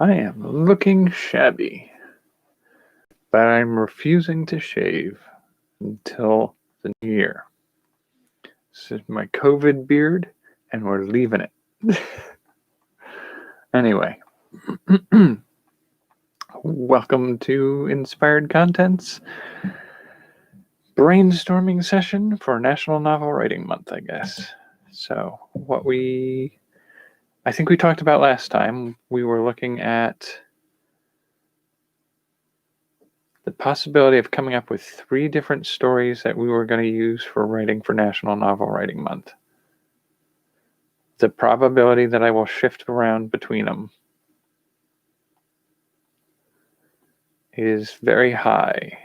I am looking shabby, but I'm refusing to shave until the new year. This is my COVID beard, and we're leaving it. Anyway, welcome to Inspired Contents brainstorming session for National Novel Writing Month, I guess. So, I think we talked about last time, we were looking at the possibility of coming up with 3 different stories that we were going to use for writing for National Novel Writing Month. The probability that I will shift around between them is very high.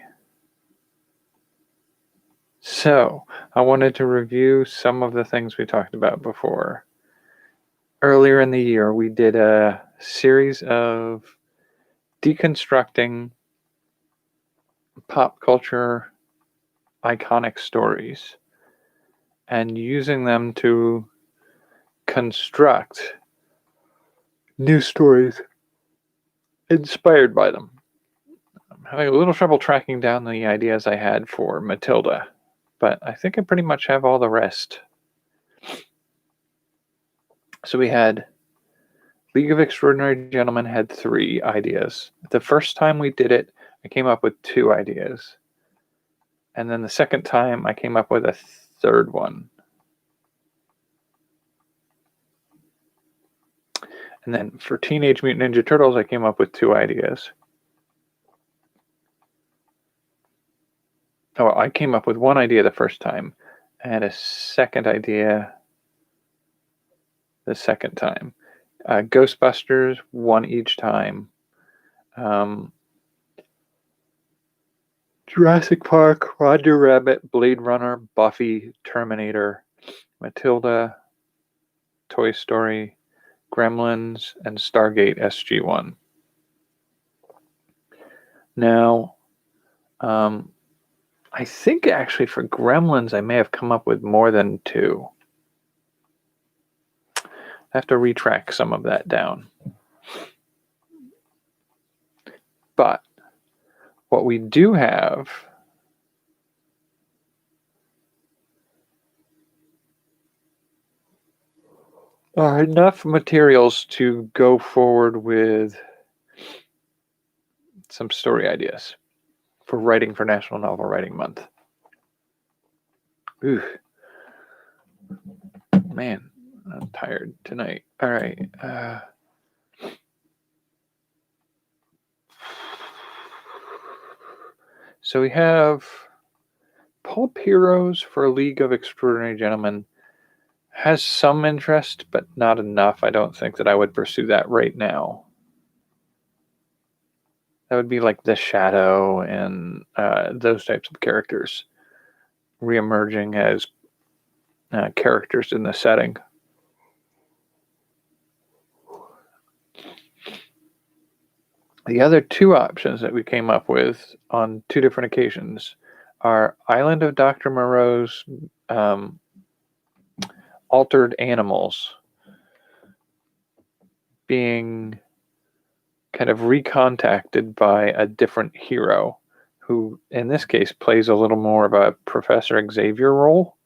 So, I wanted to review some of the things we talked about before. Earlier in the year, we did a series of deconstructing pop culture iconic stories and using them to construct new stories inspired by them. I'm having a little trouble tracking down the ideas I had for Matilda, but I think I pretty much have all the rest. So we had League of Extraordinary Gentlemen had 3 ideas. The first time we did it, I came up with 2 ideas. And then the second time, I came up with a third one. And then for Teenage Mutant Ninja Turtles, I came up with 2 ideas. Oh, I came up with 1 idea the first time, and a second idea the second time. Ghostbusters, 1 each time. Jurassic Park, Roger Rabbit, Blade Runner, Buffy, Terminator, Matilda, Toy Story, Gremlins, and Stargate SG-1. Now, I think actually for Gremlins, I may have come up with more than 2. I have to retrack some of that down. But what we do have are enough materials to go forward with some story ideas for writing for National Novel Writing Month. Ooh. Man, I'm tired tonight. All right. So we have Pulp Heroes for League of Extraordinary Gentlemen. Has some interest, but not enough. I don't think that I would pursue that right now. That would be like The Shadow and those types of characters reemerging as characters in the setting. The other 2 options that we came up with on 2 different occasions are Island of Dr. Moreau's altered animals being kind of recontacted by a different hero who, in this case, plays a little more of a Professor Xavier role.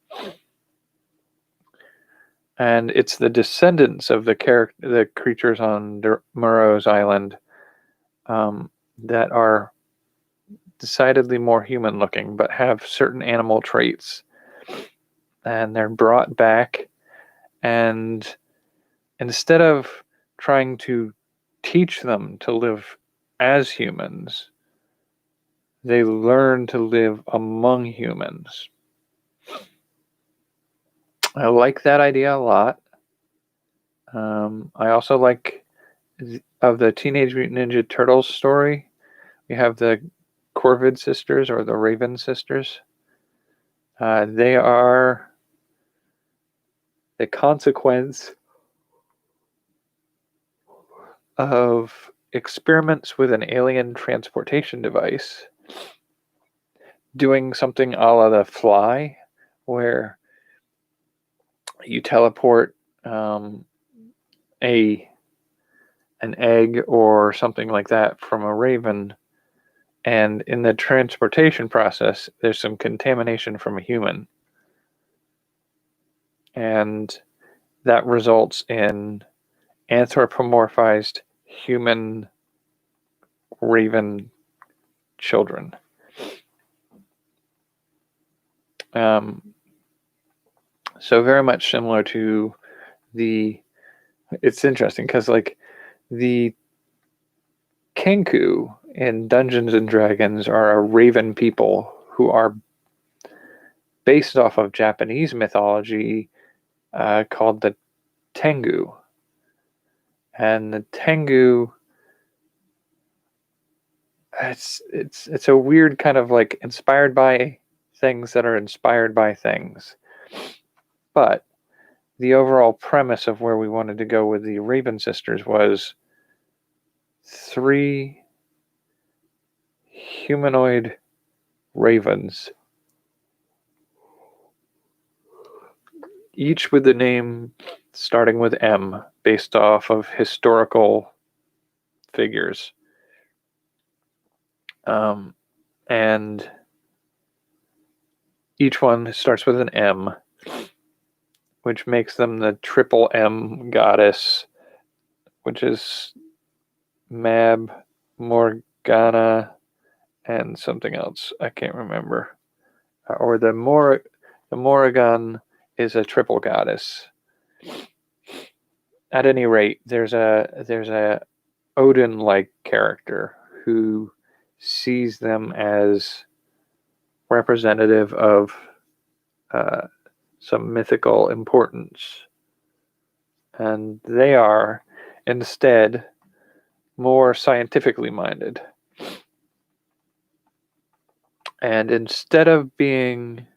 And it's the descendants of the creatures on Moreau's Island that are decidedly more human-looking, but have certain animal traits. And they're brought back, and instead of trying to teach them to live as humans, they learn to live among humans. I like that idea a lot. I also like of the Teenage Mutant Ninja Turtles story. We have the Corvid sisters or the Raven sisters. They are the consequence of experiments with an alien transportation device doing something a la The Fly, where you teleport a an egg or something like that from a raven, and in the transportation process, there's some contamination from a human. And that results in anthropomorphized human raven children. So very much similar to it's interesting because like the Kenku in Dungeons and Dragons are a raven people who are based off of Japanese mythology called the Tengu. And the Tengu, it's a weird kind of like inspired by things that are inspired by things. But the overall premise of where we wanted to go with the Raven Sisters was 3 humanoid ravens, each with the name starting with M, based off of historical figures. And each one starts with an M, which makes them the triple M goddess, which is Mab, Morgana, and something else. I can't remember. Or the Morrigan is a triple goddess. At any rate, there's a Odin-like character who sees them as representative of some mythical importance, and they are instead more scientifically minded. And instead of being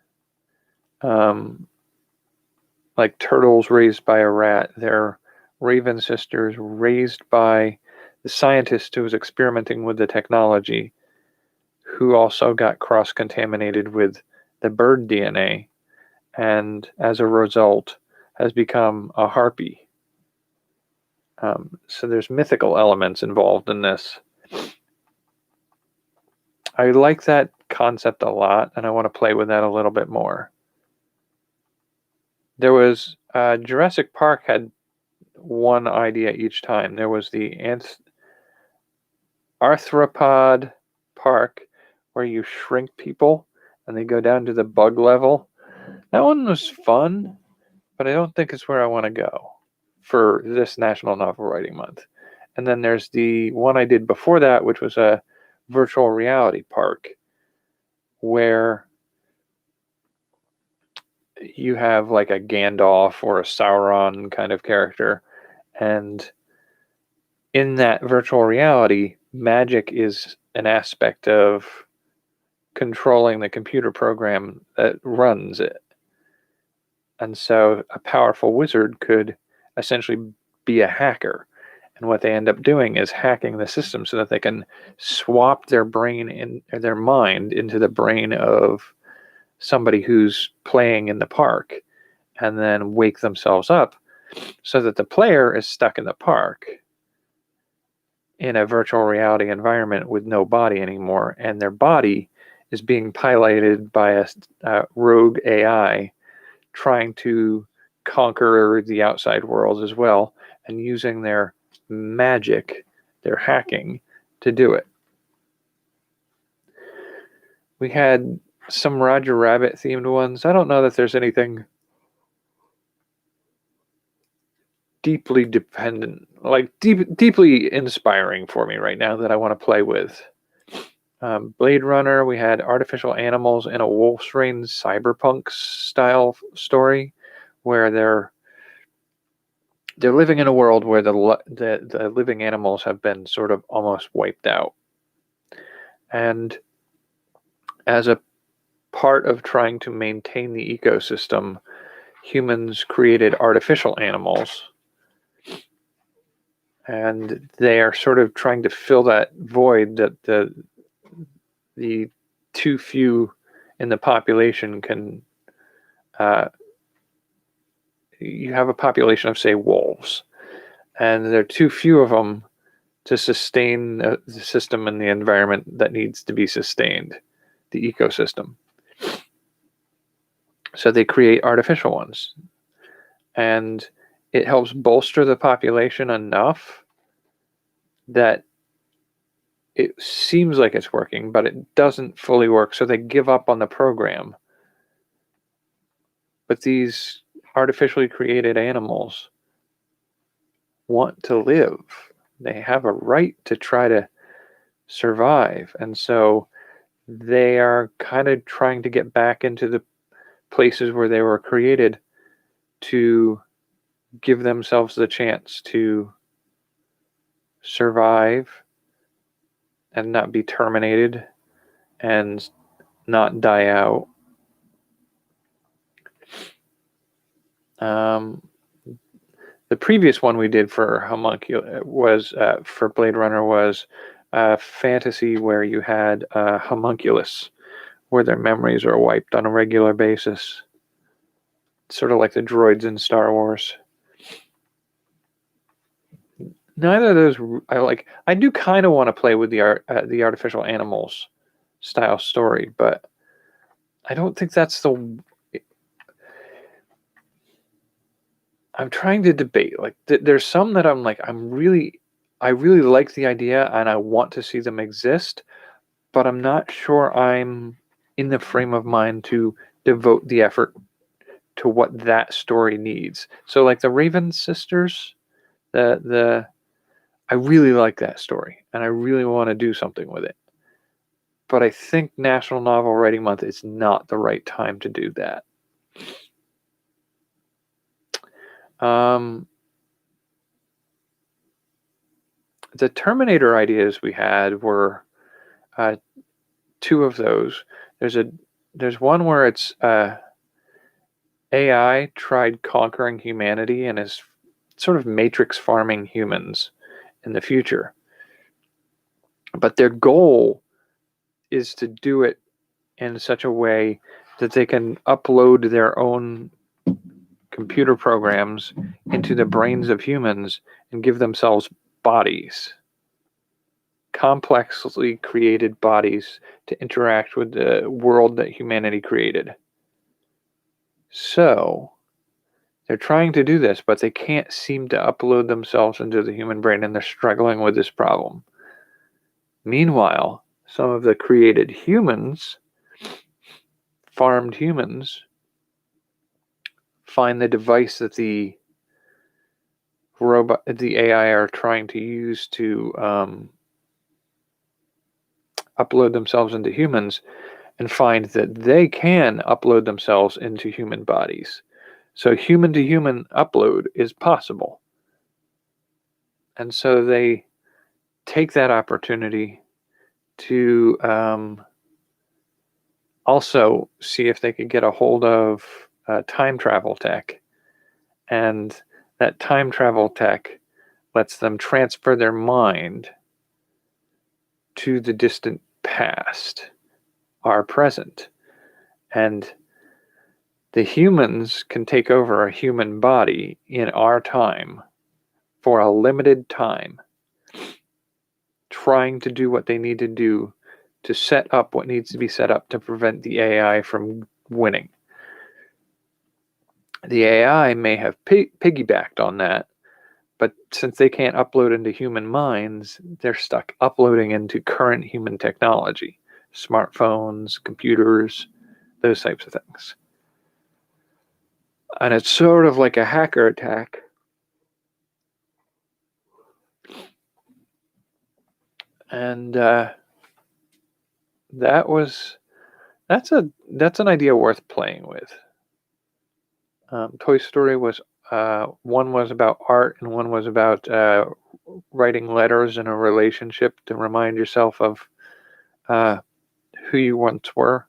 like turtles raised by a rat, they're Raven Sisters raised by the scientist who was experimenting with the technology, who also got cross-contaminated with the bird DNA, and as a result has become a harpy. So there's mythical elements involved in this. I like that concept a lot, and I want to play with that a little bit more. There was Jurassic Park had one idea each time. There was the arthropod park, where you shrink people and they go down to the bug level. That one was fun, but I don't think it's where I want to go for this National Novel Writing Month. And then there's the one I did before that, which was a virtual reality park, where you have like a Gandalf or a Sauron kind of character, and in that virtual reality, magic is an aspect of controlling the computer program that runs it. And so a powerful wizard could essentially be a hacker. And what they end up doing is hacking the system so that they can swap their their mind into the brain of somebody who's playing in the park, and then wake themselves up so that the player is stuck in the park in a virtual reality environment with no body anymore, and their body is being piloted by a rogue AI trying to conquer the outside world as well, and using their magic, their hacking, to do it. We had some Roger Rabbit themed ones. I don't know that there's anything deeply dependent, like deeply inspiring for me right now that I want to play with. Blade Runner, we had artificial animals in a Wolf's Rain cyberpunk style story, where they're living in a world where the living animals have been sort of almost wiped out. And as a part of trying to maintain the ecosystem, humans created artificial animals, and they are sort of trying to fill that void that the too few in the population can. You have a population of, say, wolves, and there are too few of them to sustain the system and the environment that needs to be sustained, the ecosystem. So they create artificial ones. And it helps bolster the population enough that it seems like it's working, but it doesn't fully work. So they give up on the program. But these artificially created animals want to live. They have a right to try to survive. And so they are kind of trying to get back into the places where they were created to give themselves the chance to survive and not be terminated and not die out. The previous one we did for homunculus was for Blade Runner was a fantasy where you had homunculus, where their memories are wiped on a regular basis, sort of like the droids in Star Wars. Neither of those I like. I do kind of want to play with the artificial animals style story, but I don't think that's the. I'm trying to debate. Like, there's some that I'm like, I really like the idea, and I want to see them exist, but I'm not sure I'm in the frame of mind to devote the effort to what that story needs. So, like the Raven sisters, I really like that story, and I really want to do something with it. But I think National Novel Writing Month is not the right time to do that. The Terminator ideas we had were two of those. There's one where it's AI tried conquering humanity and is sort of matrix farming humans in the future. But their goal is to do it in such a way that they can upload their own computer programs into the brains of humans and give themselves bodies, complexly created bodies to interact with the world that humanity created. So they're trying to do this, but they can't seem to upload themselves into the human brain, and they're struggling with this problem. Meanwhile, some of the created humans, farmed humans, find the device that the AI are trying to use to upload themselves into humans, and find that they can upload themselves into human bodies. So human to human upload is possible. And so they take that opportunity to also see if they could get a hold of time travel tech. And that time travel tech lets them transfer their mind to the distant past, our present. And the humans can take over a human body in our time for a limited time, trying to do what they need to do to set up what needs to be set up to prevent the AI from winning. The AI may have piggybacked on that, but since they can't upload into human minds, they're stuck uploading into current human technology, smartphones, computers, those types of things. And it's sort of like a hacker attack. And that's an idea worth playing with. Toy Story was one was about art and one was about writing letters in a relationship to remind yourself of who you once were.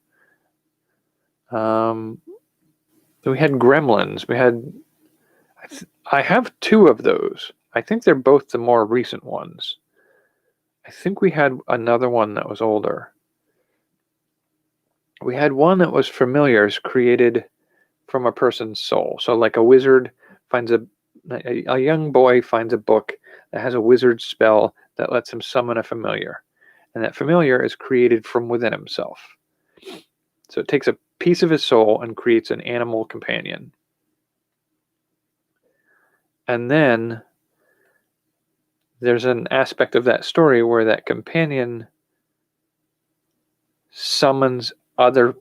We had Gremlins. I have two of those. I think they're both the more recent ones. I think we had another one that was older. We had one that was familiars created from a person's soul. So like a young boy finds a book that has a wizard spell that lets him summon a familiar. And that familiar is created from within himself. So it takes a piece of his soul and creates an animal companion. And then there's an aspect of that story where that companion summons other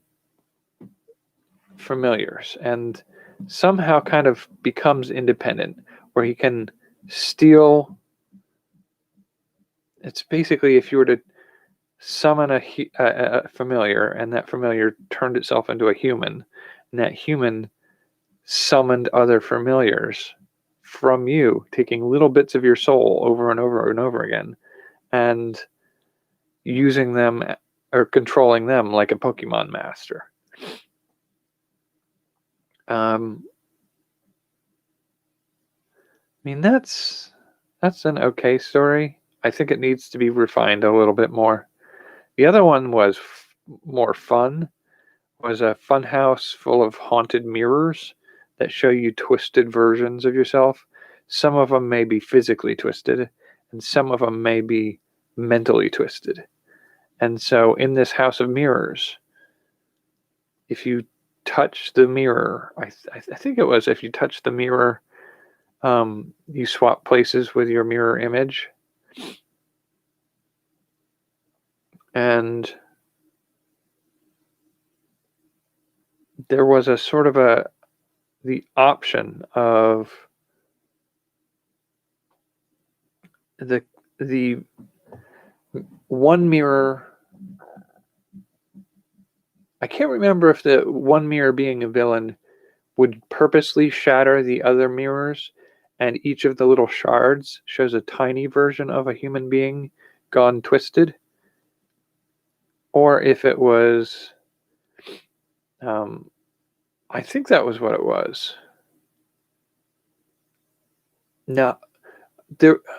familiars and somehow kind of becomes independent, where he can steal. It's basically if you were to summon a familiar and that familiar turned itself into a human, and that human summoned other familiars from you, taking little bits of your soul over and over and over again and using them or controlling them like a Pokemon master. I mean, that's an okay story. I think it needs to be refined a little bit more. The other one was more fun. Was a fun house full of haunted mirrors that show you twisted versions of yourself. Some of them may be physically twisted, and some of them may be mentally twisted. And so in this house of mirrors, if you touch the mirror, I think it was if you touch the mirror, you swap places with your mirror image. And there was a sort of the option of the one mirror. I can't remember if the one mirror being a villain would purposely shatter the other mirrors, and each of the little shards shows a tiny version of a human being gone twisted, or if it was, I think that was what it was. Now,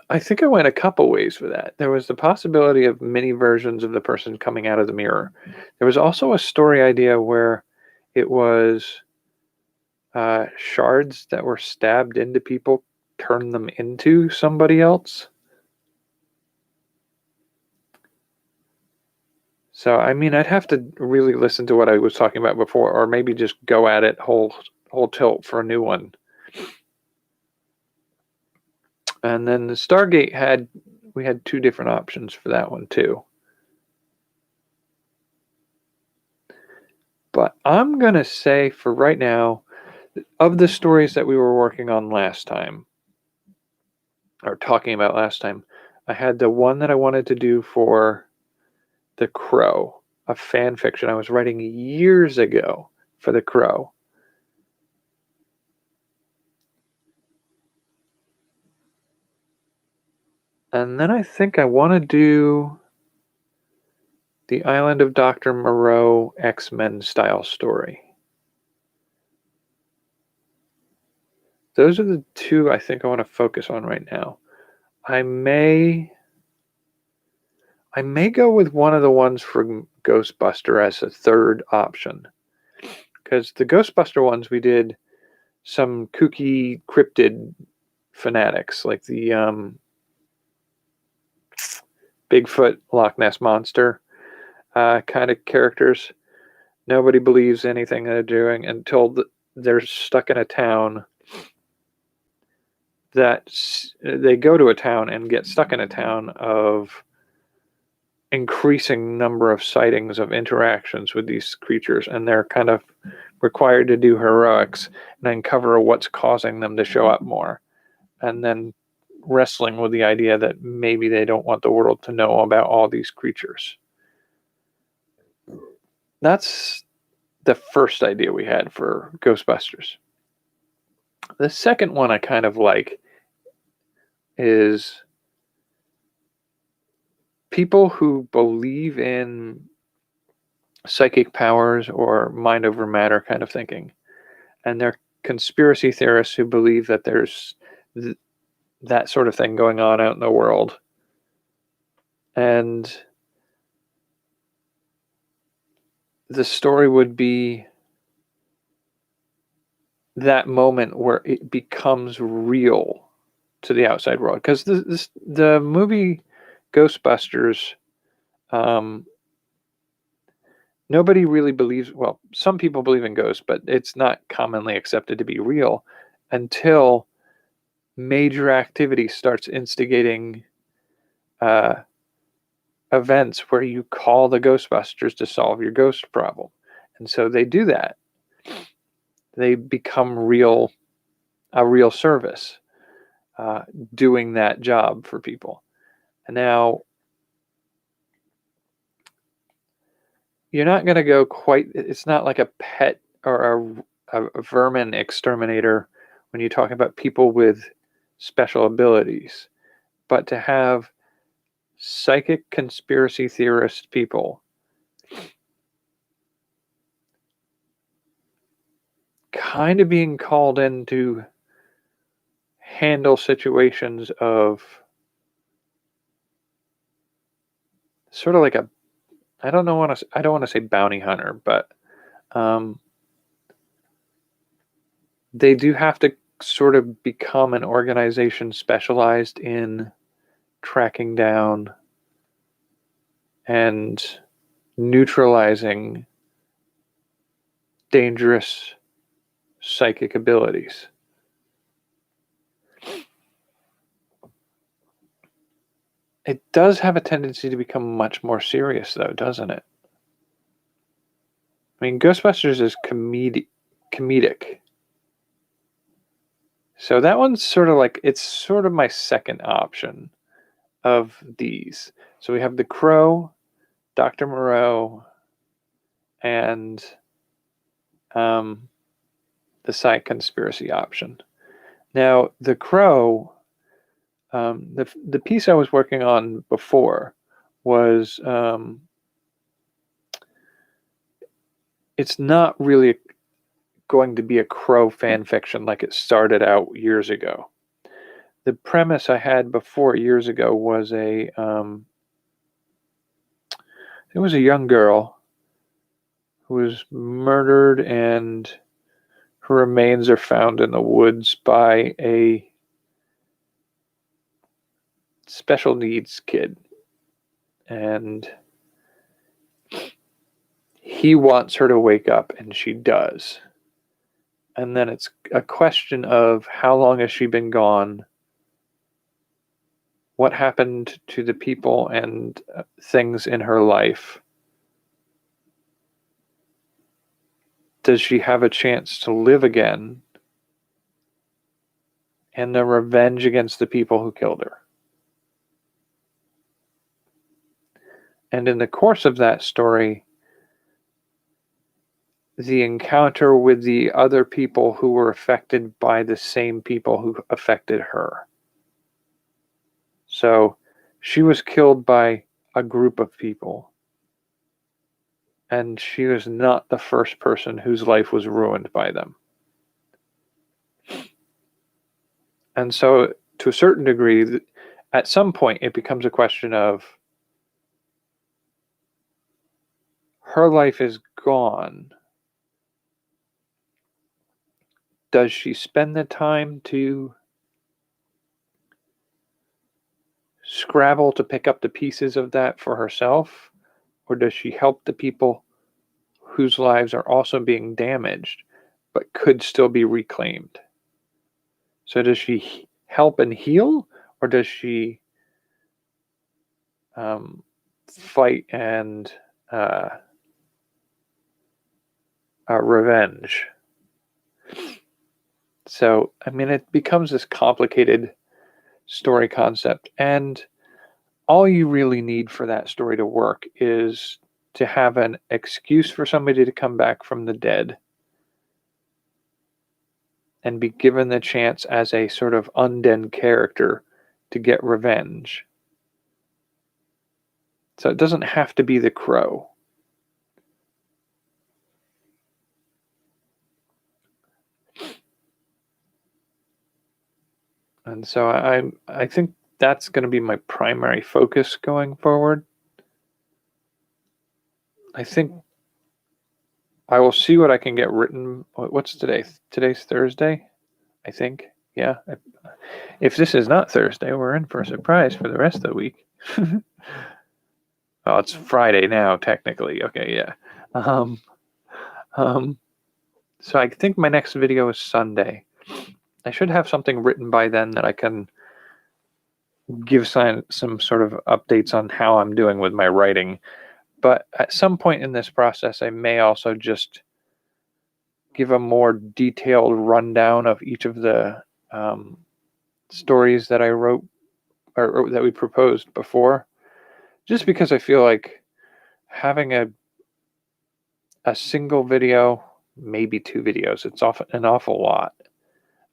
I think I went a couple ways for that. There was the possibility of many versions of the person coming out of the mirror. There was also a story idea where it was shards that were stabbed into people turn them into somebody else. So, I mean, I'd have to really listen to what I was talking about before, or maybe just go at it whole tilt for a new one. And then the Stargate we had two different options for that one too. But I'm going to say for right now, of the stories that we were working on last time, or talking about last time, I had the one that I wanted to do for The Crow, a fan fiction I was writing years ago for The Crow. And then I think I want to do the Island of Dr. Moreau X-Men style story. Those are the two I think I want to focus on right now. I may go with one of the ones from Ghostbuster as a third option. Because the Ghostbuster ones, we did some kooky cryptid fanatics, like the Bigfoot, Loch Ness Monster kind of characters. Nobody believes anything they're doing until they're stuck in a town. That they go to a town and get stuck in a town of increasing number of sightings of interactions with these creatures, and they're kind of required to do heroics and uncover what's causing them to show up more, and then wrestling with the idea that maybe they don't want the world to know about all these creatures. That's the first idea we had for Ghostbusters. The second one I kind of like is people who believe in psychic powers or mind over matter kind of thinking. And they're conspiracy theorists who believe that there's that sort of thing going on out in the world. And the story would be that moment where it becomes real to the outside world. Because the movie Ghostbusters, nobody really believes, well, some people believe in ghosts, but it's not commonly accepted to be real until major activity starts instigating events where you call the Ghostbusters to solve your ghost problem. And so they do that. They become a real service, doing that job for people. And now, you're not going to go quite, it's not like a pet or a vermin exterminator when you talk about people with special abilities. But to have psychic conspiracy theorist people kind of being called in to handle situations of sort of like a, I don't want to say bounty hunter, but they do have to sort of become an organization specialized in tracking down and neutralizing dangerous psychic abilities. It does have a tendency to become much more serious, though, doesn't it? I mean, Ghostbusters is comedic. So that one's sort of like, it's sort of my second option of these. So we have The Crow, Dr. Moreau, and the Psy Conspiracy option. Now, The Crow, the piece I was working on before was, it's not really going to be a Crow fan fiction like it started out years ago. The premise I had before years ago was it was a young girl who was murdered, and her remains are found in the woods by a special needs kid. And he wants her to wake up, and she does. And then it's a question of how long has she been gone? What happened to the people and things in her life? Does she have a chance to live again? And the revenge against the people who killed her. And in the course of that story, the encounter with the other people who were affected by the same people who affected her. So she was killed by a group of people, and she was not the first person whose life was ruined by them. And so, to a certain degree, at some point, it becomes a question of her life is gone. Does she spend the time to scrabble to pick up the pieces of that for herself? Or does she help the people whose lives are also being damaged but could still be reclaimed? So does she help and heal, or does she fight and revenge? So, I mean, it becomes this complicated story concept, and all you really need for that story to work is to have an excuse for somebody to come back from the dead and be given the chance as a sort of undead character to get revenge. So it doesn't have to be the Crow. And so I think that's going to be my primary focus going forward. I think I will see what I can get written. What's today? Today's Thursday, I think. Yeah. If this is not Thursday, we're in for a surprise for the rest of the week. Oh, it's Friday now, technically. Okay, yeah. So I think my next video is Sunday. I should have something written by then that I can give some sort of updates on how I'm doing with my writing. But at some point in this process, I may also just give a more detailed rundown of each of the stories that I wrote or that we proposed before, just because I feel like having a single video, maybe two videos, it's often an awful lot.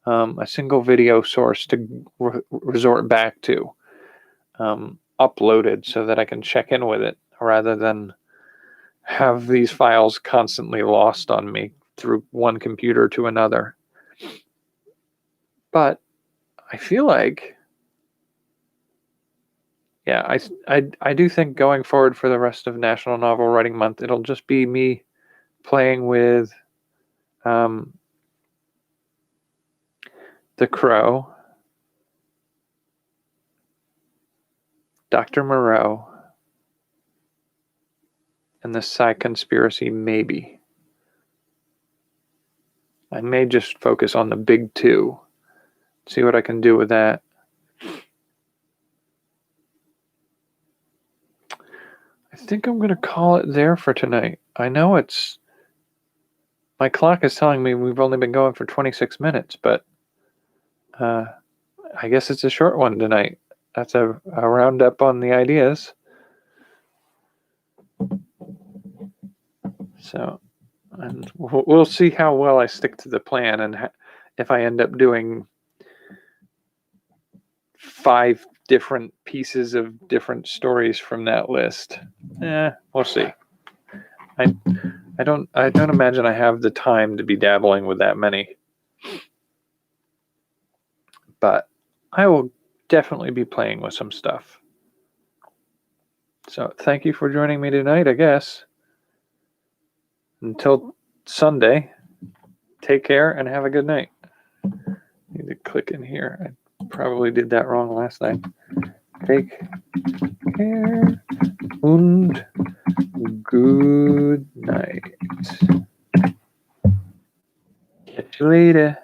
A single video source to resort back to, uploaded so that I can check in with it rather than have these files constantly lost on me through one computer to another. But I feel like, yeah, I do think going forward for the rest of National Novel Writing Month, it'll just be me playing with The Crow, Dr. Moreau, and the Psi Conspiracy, maybe. I may just focus on the big two, see what I can do with that. I think I'm going to call it there for tonight. I know my clock is telling me we've only been going for 26 minutes, but I guess it's a short one tonight. That's a roundup on the ideas. So, and we'll see how well I stick to the plan, and if I end up doing 5 different pieces of different stories from that list. We'll see. I don't imagine I have the time to be dabbling with that many. But I will definitely be playing with some stuff. So thank you for joining me tonight, I guess. Until Sunday, take care and have a good night. Need to click in here. I probably did that wrong last night. Take care and good night. Catch you later.